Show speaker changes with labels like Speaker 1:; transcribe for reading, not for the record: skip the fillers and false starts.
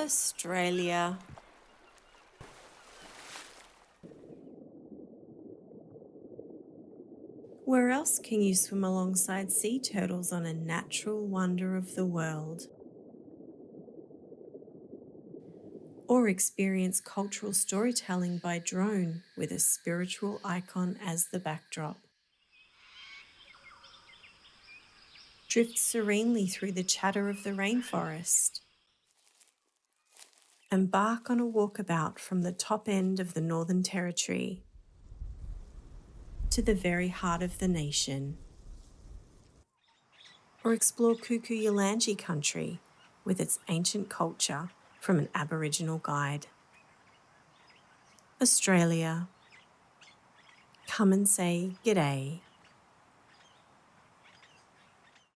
Speaker 1: Australia. Where else can you swim alongside sea turtles on a natural wonder of the world? Or experience cultural storytelling by drone with a spiritual icon as the backdrop? Drift serenely through the chatter of the rainforest. Embark on a walkabout from the top end of the Northern Territory to the very heart of the nation. Or explore Kuku-Yalanji country with its ancient culture from an Aboriginal guide. Australia, come and say g'day.